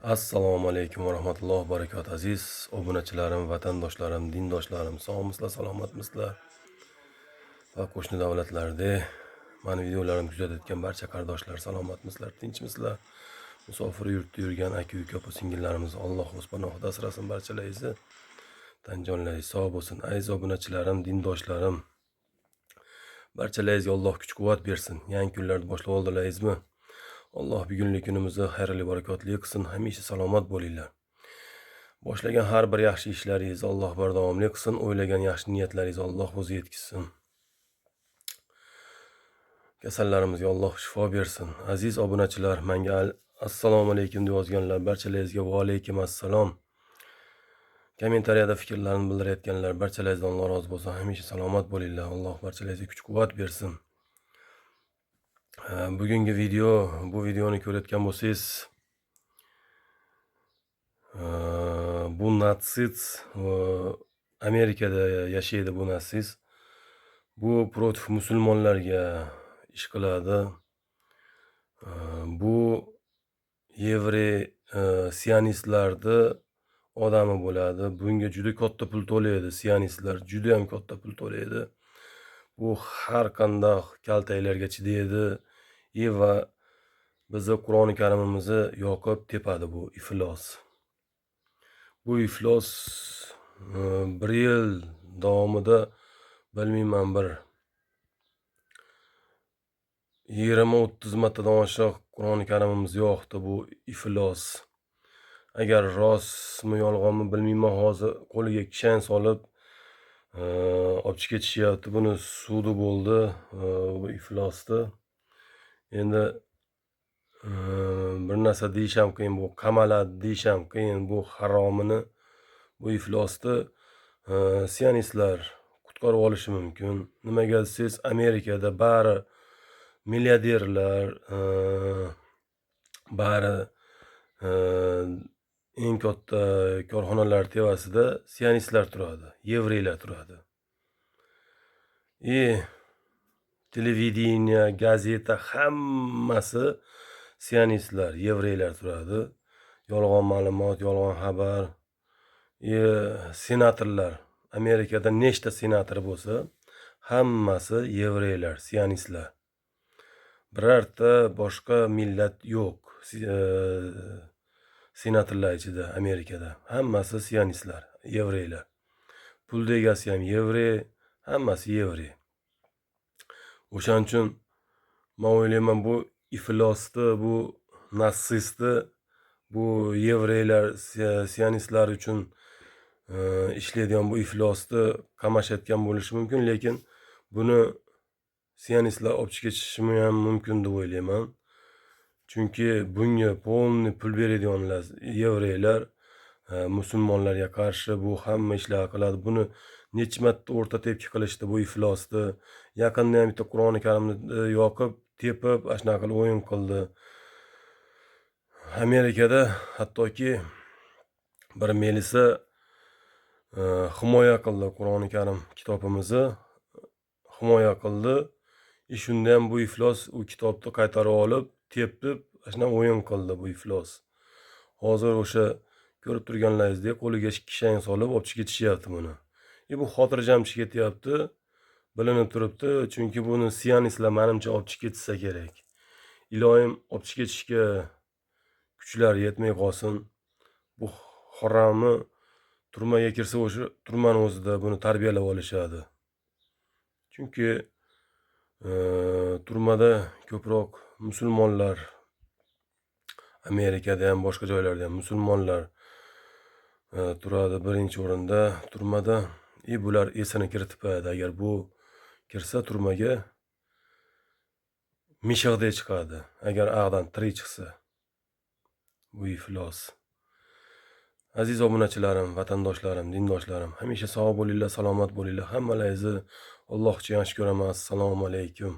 Assalomu alaykum va rahmatullohi va barakatuh. Aziz obunachilarim, vatandoshlarim, dindoshlarim, sog'misizlar, salomatmisizlar? Va qo'shni davlatlarda mani videolarimni kuzatayotgan barcha qardoshlar salomatmisizlar, tinchmisizlar? Musofir yurtda yurgan aka-uka, opa-singillarimiz Alloh o'z panohida asrasin barchalaringizni. Tan jonlaringiz sog' bo'lsin. Aziz obunachilarim, dindoshlarim, barchalaringizga Alloh kuch-quvvat bersin. Yangi kunlarni boshlab oldilaringizmi? Alloh bugungi kunimizni xayrli barakotli qilsin. Hamisha salomat bo'linglar. Boshlagan har bir yaxshi ishlaringizni Alloh bardavomli qilsin. O'ylagan yaxshi niyatlaringizni Alloh o'zi yetkazsin. Kasallarimizga Alloh shifo bersin. Aziz obunachilar, menga assalomu alaykum deb yozganlar, barchalaringizga va alaykum assalom. Kommentariyada fikrlarini bildirayotganlar, barchalaringizdan Alloh rozi bo'lsin. Hamisha salomat bo'linglar. Alloh barchalaringizga kuch-quvvat bersin. Bugungi bu videoni ko'rayotgan bo'lsangiz, bu natsist Amerikada yashaydi bu natsist. Bu protiv musulmonlarga ish qiladi. Bu yevriy sionistlarni odami bo'ladi. Bunga juda katta pul to'laydi sionistlar, juda ham katta pul to'laydi. Bu har qanday kaltaklarga chidaydi va bizni Qur'oni Karimimizni yoqib tepadi bu iflos. Bu iflos 1 yil davomida bilmayman, bir 20-30 martadan oshiq Qur'oni Karimimizni yoqdi bu iflos. Agar rostmi yolg'onmi bilmayman, hozir qo'liga kishan solib olib chiqib ketishyapti. Buni sudi bo'ldi bu iflosni. Endi bir narsa deyish ham qiyin, bu qamaladi deyish ham qiyin. Bu haromini, bu iflosni sionistlar qutqarib olishi mumkin. Nimaga desangiz, Amerikada bari milliarderlar, bari eng katta korxonalar tevasida sionistlar turadi, yevreylar turadi. Televideniya, gazeta hammasi sionistlar, yevreylar turadi. Yolg'on ma'lumot, yolg'on xabar. Senatorlar, Amerikada nechta senator bo'lsa, hammasi yevreylar, sionistlar. Birorta boshqa millat yo'q senatorlar ichida Amerikada. Hammasi sionistlar, yevreylar. Pulni egasi ham yevrey, hammasi yevrey. O'shaning uchun men o'ylayman, bu iflosni, bu natsistni, bu yevreylar, sionistlar uchun ishlaydigan bu iflosni qamashayotgan bo'lishi mumkin, lekin buni sionistlar olib chiqib ketishi ham mumkin deb o'ylayman. Chunki bunga polni pul beradiganlar yevreylar, musulmonlarga qarshi bu hamma ishlar qiladi. Buni necha marta o'rta tepki qilishdi bu iflosni. Yaqinda ham bitta Qur'oni Karimni yoqib, tepib, shunaqa qilib o'yin qildi. Amerikada hattoki bir melisa himoya qildi, Qur'oni Karim kitobimizni himoya qildi. Shunda ham bu iflos u kitobni qaytarib olib, tepib, shunaqa o'yin qildi bu iflos. Hozir o'sha ko'rib turganlaringizdek qo'liga kishan solib olib chiqib ketishyapti buni. Bu xotirjam chiqib ketyapti, bilinib turibdi, chunki buni sionistlar menimcha olib chiqib ketsa kerak. Iloyim olib chiqib ketishga kuchlar yetmay qolsin. Bu haromni turmaga kirsa, o'sha turmani o'zida buni tarbiyalab olishadi. Chunki turmada ko'proq musulmonlar, Amerikada ham boshqa joylarda ham musulmonlar turadi birinchi o'rinda turmada. Bular esini kiritibadi. Agar bu kirsa turmaga mishiqdek chiqadi. Agar ag'dan tirik chiqsa bu iflos. Aziz obunachilarim, vatandoshlarim, dindoshlarim, hamisha sog' bo'linglar, salomat bo'linglar. Hammalaringizni Allohcha yaxshi ko'raman. Assalomu alaykum.